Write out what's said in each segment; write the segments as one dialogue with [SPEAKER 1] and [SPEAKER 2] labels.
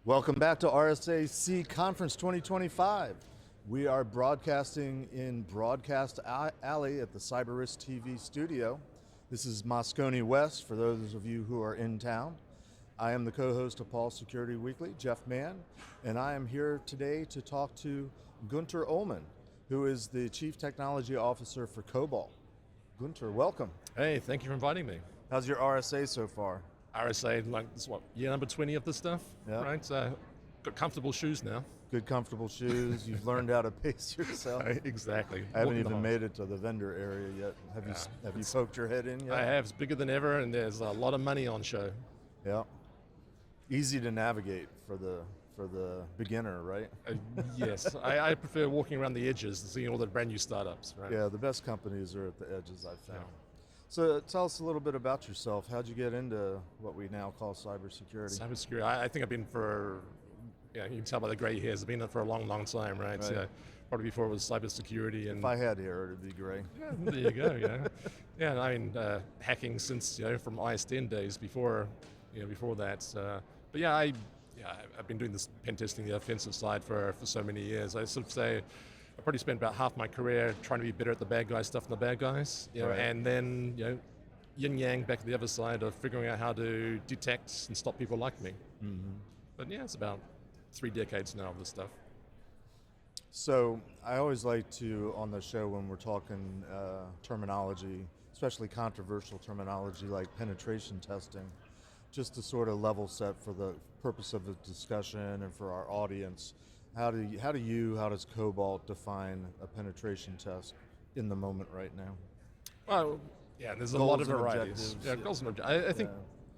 [SPEAKER 1] Welcome back to RSAC Conference 2025. We are broadcasting in Broadcast Alley at the CyberRisk TV studio. This is Moscone West for those of you who are in town. I am the co-host of Paul Security Weekly, Jeff Mann, and I am here today to talk to Gunter Ollmann, who is the Chief Technology Officer for Cobalt. Gunter, welcome.
[SPEAKER 2] Hey, thank you for inviting me.
[SPEAKER 1] How's your RSA so far?
[SPEAKER 2] RSA, like, this is what, year number 20 of this stuff,
[SPEAKER 1] Yep.
[SPEAKER 2] right? So, got comfortable shoes now.
[SPEAKER 1] Good, comfortable shoes. You've learned how to pace yourself.
[SPEAKER 2] Exactly.
[SPEAKER 1] I haven't
[SPEAKER 2] Walking the
[SPEAKER 1] even
[SPEAKER 2] halls.
[SPEAKER 1] made it to the vendor area yet. Have you poked your head in yet?
[SPEAKER 2] I have. It's bigger than ever, and there's a lot of money on show.
[SPEAKER 1] Yeah. Easy to navigate for the beginner, right?
[SPEAKER 2] Yes, I prefer walking around the edges and seeing all the brand new startups, right?
[SPEAKER 1] Yeah, the best companies are at the edges, I've found. So tell us a little bit about yourself. How'd you get into what we now call cybersecurity?
[SPEAKER 2] Cybersecurity, I think I've been you can tell by the gray hairs, I've been in it for a long, long time, right? So, probably before it was cybersecurity. And
[SPEAKER 1] if I had hair, it'd be gray.
[SPEAKER 2] Yeah, there you go, Yeah, I mean, hacking since, from IS10 days before that. But I've been doing this pen testing, the offensive side for so many years. I sort of say I probably spent about half my career trying to be better at the bad guy stuff than the bad guys, and then, yin yang back to the other side of figuring out how to detect and stop people like me. Mm-hmm. But it's about 3 decades now of this stuff.
[SPEAKER 1] So I always like to, on the show when we're talking terminology, especially controversial terminology like penetration testing, just to sort of level set for the purpose of the discussion and for our audience, how does Cobalt define a penetration test in the moment right now?
[SPEAKER 2] Well, there's a lot of varieties. Goals and objectives. I think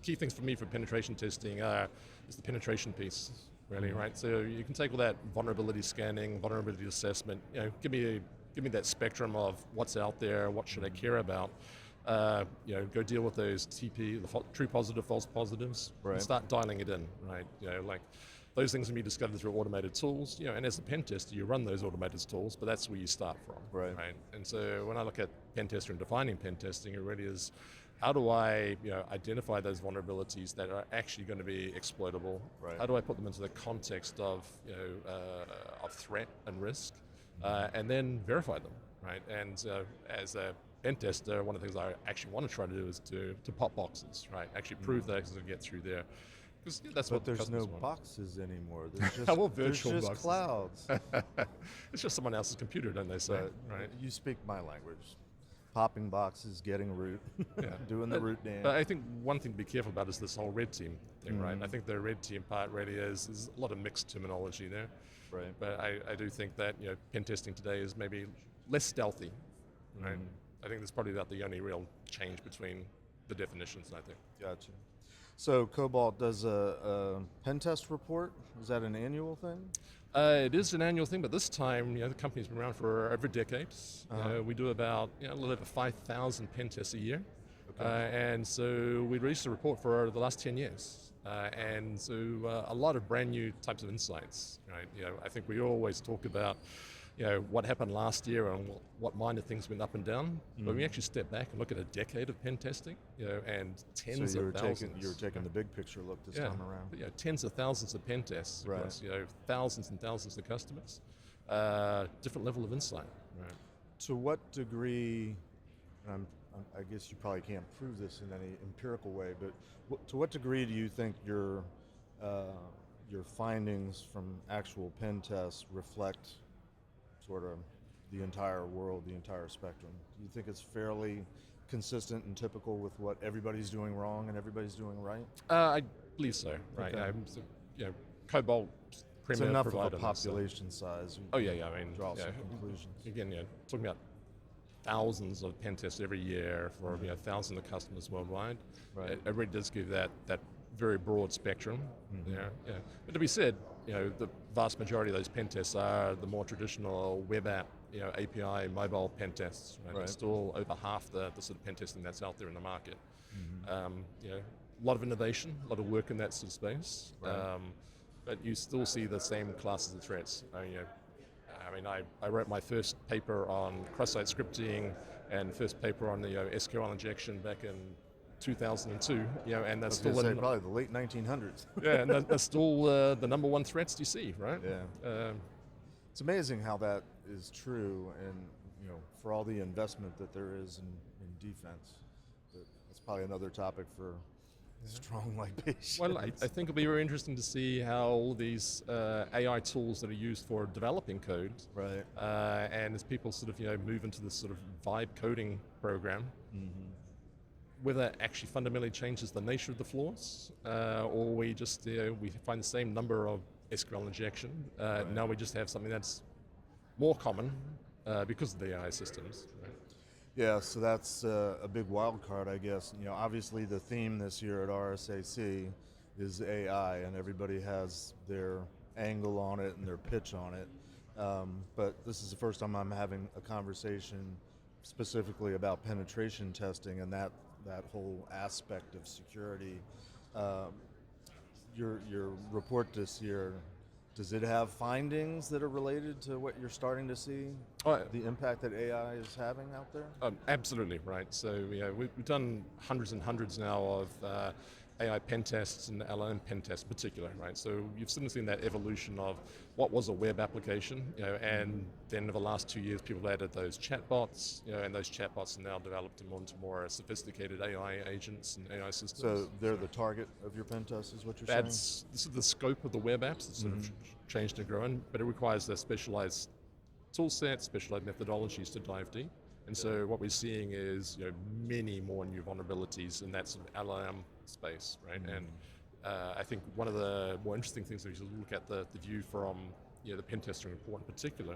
[SPEAKER 2] key things for me for penetration testing is the penetration piece, really, right? So you can take all that vulnerability scanning, vulnerability assessment. Give me that spectrum of what's out there, what should I care about. Go deal with those TP, the true positive, false positives, and start dialing it in, right? Like those things can be discovered through automated tools, and as a pen tester, you run those automated tools, but that's where you start from, right? And so when I look at pen tester and defining pen testing, it really is, how do I, identify those vulnerabilities that are actually going to be exploitable? Right. How do I put them into the context of, of threat and risk, and then verify them, right? And as a pen tester, one of the things I actually want to try to do is to pop boxes, right? Actually prove that I can get through there. That's what
[SPEAKER 1] there's no
[SPEAKER 2] want.
[SPEAKER 1] Boxes anymore. There's just,
[SPEAKER 2] well, virtual
[SPEAKER 1] there's just
[SPEAKER 2] boxes.
[SPEAKER 1] Clouds.
[SPEAKER 2] It's just someone else's computer, don't they say? Right.
[SPEAKER 1] You speak my language. Popping boxes, getting root, doing the root dance.
[SPEAKER 2] But I think one thing to be careful about is this whole red team thing, right? I think the red team part really is a lot of mixed terminology there. Right. But I do think that pen testing today is maybe less stealthy, right? I think that's probably about the only real change between the definitions, I think.
[SPEAKER 1] Gotcha. So Cobalt does a pen test report. Is that an annual thing?
[SPEAKER 2] It is an annual thing, but this time, the company's been around for over a decade. We do about a little over 5,000 pen tests a year. And so we released a report for the last 10 years. And so a lot of brand new types of insights, right? I think we always talk about what happened last year and what minor things went up and down. But we actually step back and look at a decade of pen testing, and tens of thousands.
[SPEAKER 1] You were taking the big picture look this time around.
[SPEAKER 2] But, tens of thousands of pen tests across, thousands and thousands of customers. Different level of insight. Right.
[SPEAKER 1] To what degree, and I guess you probably can't prove this in any empirical way, but to what degree do you think your findings from actual pen tests reflect sort of the entire world, the entire spectrum? Do you think it's fairly consistent and typical with what everybody's doing wrong and everybody's doing right?
[SPEAKER 2] I believe so, right? Okay. Cobalt
[SPEAKER 1] it's enough of a population size.
[SPEAKER 2] I mean,
[SPEAKER 1] draw some conclusions.
[SPEAKER 2] Again, talking about thousands of pen tests every year for thousands of customers worldwide. Right. It really does give that very broad spectrum. But to be said, the vast majority of those pen tests are the more traditional web app, API, mobile pen tests. Right? They're still over half the sort of pen testing that's out there in the market. A lot of innovation, a lot of work in that sort of space. Right. But you still see the same classes of threats. I wrote my first paper on cross-site scripting and first paper on the SQL injection back in 2002, and that's
[SPEAKER 1] still probably the late 1900s.
[SPEAKER 2] Yeah, and that's still the number one threats you see, right?
[SPEAKER 1] Yeah. It's amazing how that is true, and for all the investment that there is in defense. But that's probably another topic for strong libations.
[SPEAKER 2] Well, I think it'll be very interesting to see how all these AI tools that are used for developing code,
[SPEAKER 1] right,
[SPEAKER 2] and as people sort of move into this sort of vibe coding program, whether it actually fundamentally changes the nature of the flaws, or we just we find the same number of SQL injection.
[SPEAKER 1] Right.
[SPEAKER 2] Now we just have something that's more common because of the AI systems. Right?
[SPEAKER 1] Yeah, so that's a big wild card, I guess. Obviously the theme this year at RSAC is AI, and everybody has their angle on it and their pitch on it. But this is the first time I'm having a conversation specifically about penetration testing and that whole aspect of security. Your report this year, does it have findings that are related to what you're starting to see? The impact that AI is having out there?
[SPEAKER 2] Absolutely, right. So we've done hundreds and hundreds now of AI pen tests and LLM pen tests in particular, right? So you've seen that evolution of what was a web application, and then over the last 2 years, people added those chatbots, and those chatbots are now developed into more sophisticated AI agents and AI systems.
[SPEAKER 1] So they're the target of your pen test, is what you're saying?
[SPEAKER 2] This is the scope of the web apps. It's sort of changed and grown, but it requires a specialized tool set, specialized methodologies to dive deep. And so what we're seeing is many more new vulnerabilities in that sort of LLM space, right? And I think one of the more interesting things, if you look at the view from the Pentesting Report in particular,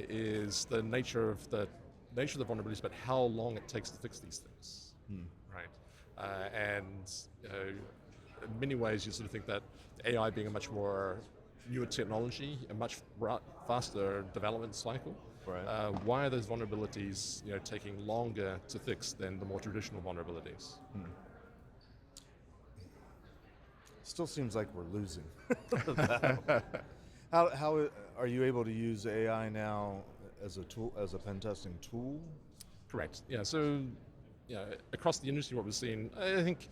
[SPEAKER 2] is the nature of the vulnerabilities, but how long it takes to fix these things, right? And in many ways, you sort of think that AI being a much more newer technology, a much faster development cycle.
[SPEAKER 1] Right.
[SPEAKER 2] Why are those vulnerabilities taking longer to fix than the more traditional vulnerabilities?
[SPEAKER 1] Still seems like we're losing. How are you able to use AI now as a tool, as a pen testing tool?
[SPEAKER 2] Correct. Yeah. So across the industry, what we're seeing, I think,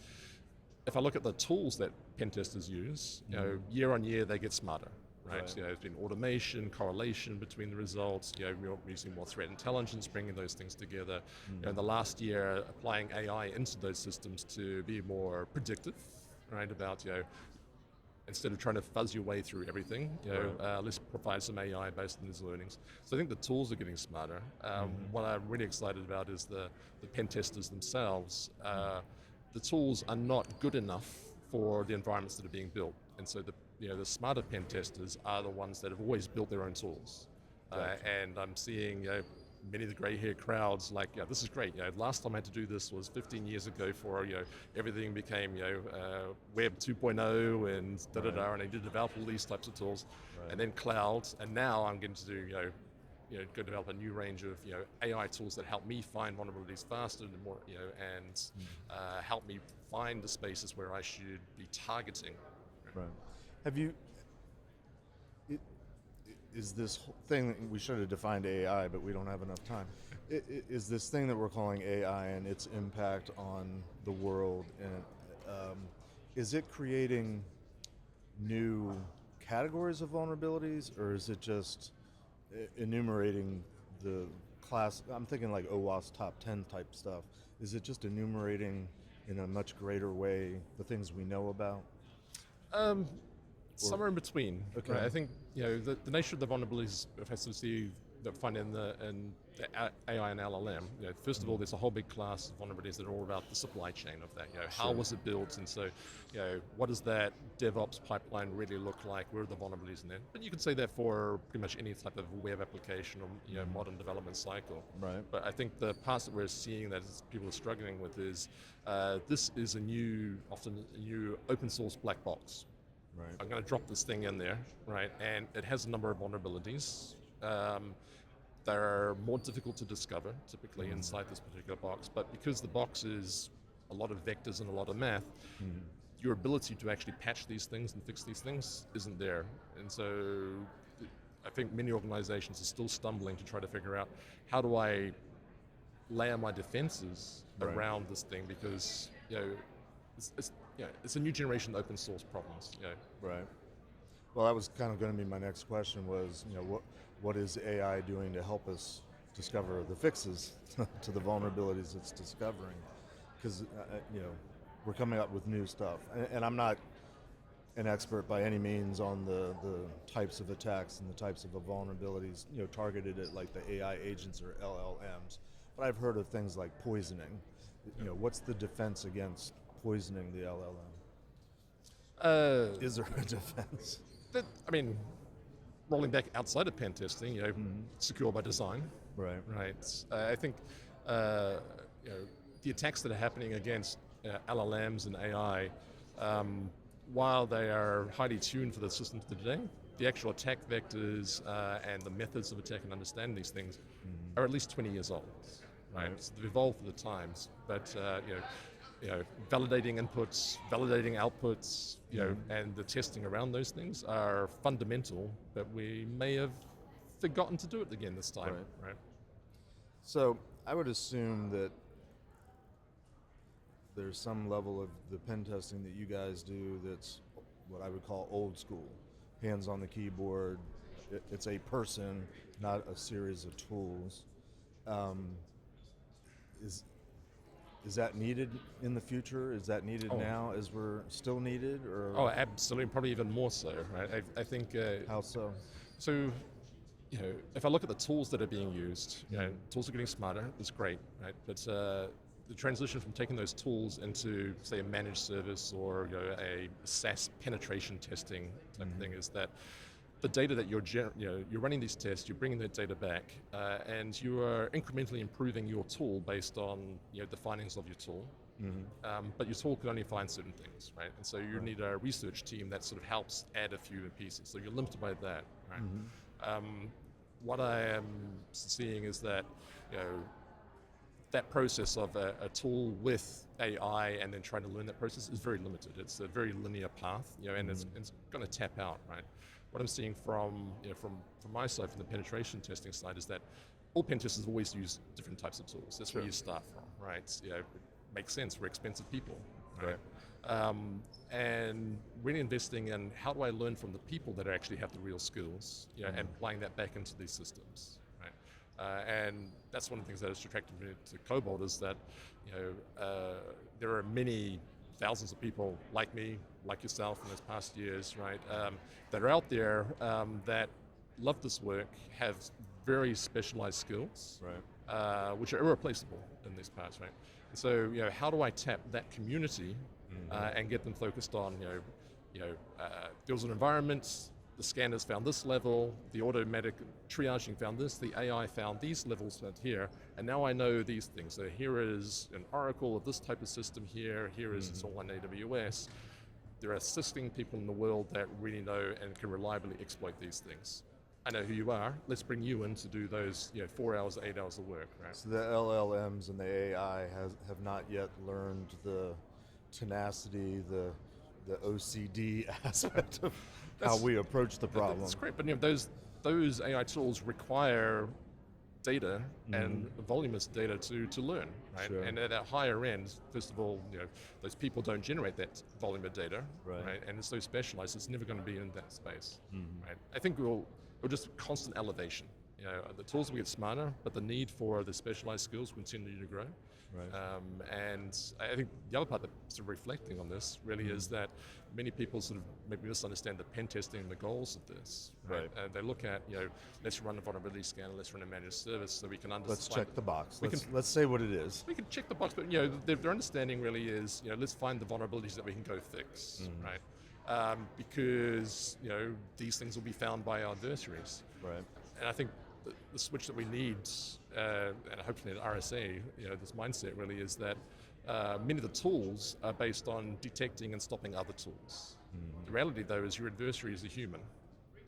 [SPEAKER 2] if I look at the tools that pen testers use, year on year they get smarter. Right. There's been automation, correlation between the results. We're using more threat intelligence, bringing those things together. In the last year, applying AI into those systems to be more predictive, right? About instead of trying to fuzz your way through everything, let's provide some AI based on these learnings. So I think the tools are getting smarter. What I'm really excited about is the pen testers themselves. The tools are not good enough for the environments that are being built, and so the smarter pen testers are the ones that have always built their own tools. Gotcha. And I'm seeing many of the gray-haired crowds like, this is great. Last time I had to do this was 15 years ago for everything became Web 2.0 and da-da-da, and I did develop all these types of tools, and then cloud, and now I'm going to do go develop a new range of AI tools that help me find vulnerabilities faster and more, and help me find the spaces where I should be targeting.
[SPEAKER 1] Right. Have you? Is this thing, we should have defined AI, but we don't have enough time. Is this thing that we're calling AI and its impact on the world, and is it creating new categories of vulnerabilities, or is it just enumerating the class? I'm thinking like OWASP top 10 type stuff. Is it just enumerating in a much greater way the things we know about?
[SPEAKER 2] Somewhere in between.
[SPEAKER 1] Okay.
[SPEAKER 2] Right? I think the nature of the vulnerabilities, if I sort of see that find in the AI and LLM. First of all, there's a whole big class of vulnerabilities that are all about the supply chain of that. How was it built, and so what does that DevOps pipeline really look like? Where are the vulnerabilities in there? But you can say that for pretty much any type of web application or modern development cycle.
[SPEAKER 1] Right.
[SPEAKER 2] But I think the parts that we're seeing that people are struggling with is this is often a new open source black box.
[SPEAKER 1] Right.
[SPEAKER 2] I'm going to drop this thing in there, right? And it has a number of vulnerabilities. They're more difficult to discover, typically, inside this particular box. But because the box is a lot of vectors and a lot of math, your ability to actually patch these things and fix these things isn't there. And so I think many organizations are still stumbling to try to figure out, how do I layer my defenses around this thing, because it's a new generation of open source problems.
[SPEAKER 1] Right. Well, that was kind of going to be my next question. Was what is AI doing to help us discover the fixes to the vulnerabilities it's discovering? Because we're coming up with new stuff, and I'm not an expert by any means on the types of attacks and the types of vulnerabilities targeted at like the AI agents or LLMs, but I've heard of things like poisoning. What's the defense against poisoning the LLM? Is there a defense?
[SPEAKER 2] Rolling back outside of pen testing, secure by design.
[SPEAKER 1] Right.
[SPEAKER 2] I think the attacks that are happening against LLMs and AI, while they are highly tuned for the systems of today, the actual attack vectors and the methods of attack and understanding these things are at least 20 years old. Right. So they've evolved for the times, but validating inputs, validating outputs, and the testing around those things are fundamental, but we may have forgotten to do it again this time. Right.
[SPEAKER 1] So I would assume that there's some level of the pen testing that you guys do that's what I would call old school, hands on the keyboard. It's a person, not a series of tools. Is that needed in the future? Is that needed now as we're still needed? Or?
[SPEAKER 2] Oh, absolutely, probably even more so, right? I think...
[SPEAKER 1] How so?
[SPEAKER 2] So, if I look at the tools that are being used, tools are getting smarter, that's great, right? But the transition from taking those tools into, say, a managed service or a SaaS penetration testing type of thing is that the data that you're running these tests, you're bringing that data back, and you are incrementally improving your tool based on the findings of your tool. But your tool can only find certain things, right? And so you need a research team that sort of helps add a few pieces. So you're limited by that, right? What I am seeing is that that process of a tool with AI and then trying to learn that process is very limited. It's a very linear path, and it's going to tap out, right? What I'm seeing from my side, from the penetration testing side, is that all pen testers always use different types of tools. That's where you start from, right? It makes sense. We're expensive people, right? And really investing in how do I learn from the people that actually have the real skills, and applying that back into these systems, right? And that's one of the things that has attracted me to Cobalt, is that there are many thousands of people like me, like yourself in those past years, right, that are out there that love this work, have very specialized skills, which are irreplaceable in these parts, right? And so, how do I tap that community and get them focused on, there was an environment, the scanners found this level, the automatic triaging found this, the AI found these levels out here, and now I know these things. So here is an oracle of this type of system here is it's all on AWS. There are assisting people in the world that really know and can reliably exploit these things. I know who you are, let's bring you in to do those 4 hours, 8 hours of work, right?
[SPEAKER 1] So the LLMs and the AI have not yet learned the tenacity, the OCD aspect of how we approach the problem.
[SPEAKER 2] That's great, but those AI tools require data and voluminous data to learn, right?
[SPEAKER 1] Sure.
[SPEAKER 2] And at a higher end, first of all, those people don't generate that volume of data, right? And it's so specialized, it's never going to be in that space, right? I think we'll just constant elevation. The tools will get smarter, but the need for the specialized skills will continue to grow. Right. And I think the other part that's sort of reflecting on this really is that many people sort of maybe misunderstand the pen testing and the goals of this. Right. They look at, let's run a vulnerability scanner, let's run a managed service so we can understand.
[SPEAKER 1] Let's check the box. Let's say what it is.
[SPEAKER 2] We can check the box, but their understanding really is, let's find the vulnerabilities that we can go fix, right? Because these things will be found by our adversaries.
[SPEAKER 1] Right.
[SPEAKER 2] And I think the switch that we need, and hopefully at RSA, this mindset really is that many of the tools are based on detecting and stopping other tools. The reality, though, is your adversary is a human.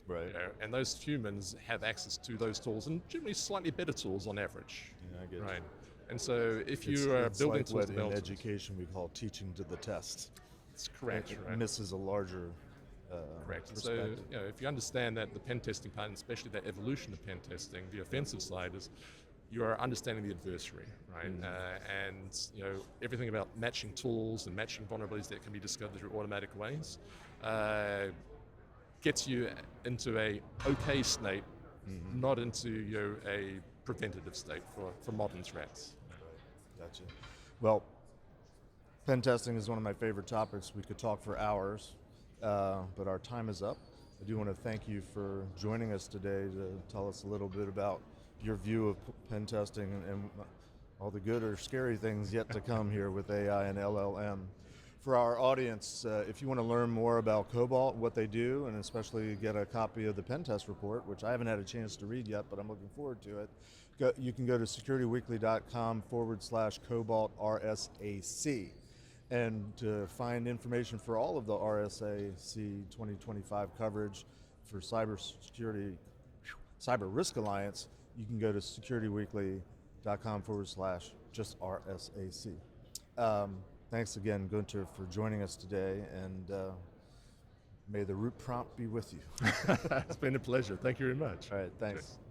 [SPEAKER 1] Right.
[SPEAKER 2] And those humans have access to those tools, and generally slightly better tools on average.
[SPEAKER 1] Yeah, I get
[SPEAKER 2] right.
[SPEAKER 1] it.
[SPEAKER 2] And so if you are building
[SPEAKER 1] like
[SPEAKER 2] tools
[SPEAKER 1] what in education we call teaching to the test.
[SPEAKER 2] It's correct.
[SPEAKER 1] It
[SPEAKER 2] right.
[SPEAKER 1] misses a larger
[SPEAKER 2] correct. So if you understand that the pen testing part, and especially that evolution of pen testing, the offensive side is you are understanding the adversary, right? And everything about matching tools and matching vulnerabilities that can be discovered through automatic ways gets you into a okay state, not into a preventative state for modern threats.
[SPEAKER 1] Gotcha. Well, pen testing is one of my favorite topics. We could talk for hours, but our time is up. I do want to thank you for joining us today to tell us a little bit about your view of pen testing and all the good or scary things yet to come here with AI and LLM. For our audience, if you want to learn more about Cobalt, what they do, and especially get a copy of the pen test report, which I haven't had a chance to read yet, but I'm looking forward to it, you can go to securityweekly.com/Cobalt RSAC. And to find information for all of the RSAC 2025 coverage for cyber risk alliance, you can go to securityweekly.com/just RSAC. Thanks again, Gunter, for joining us today, and may the root prompt be with you.
[SPEAKER 2] It's been a pleasure. Thank you very much.
[SPEAKER 1] All right, thanks. Okay.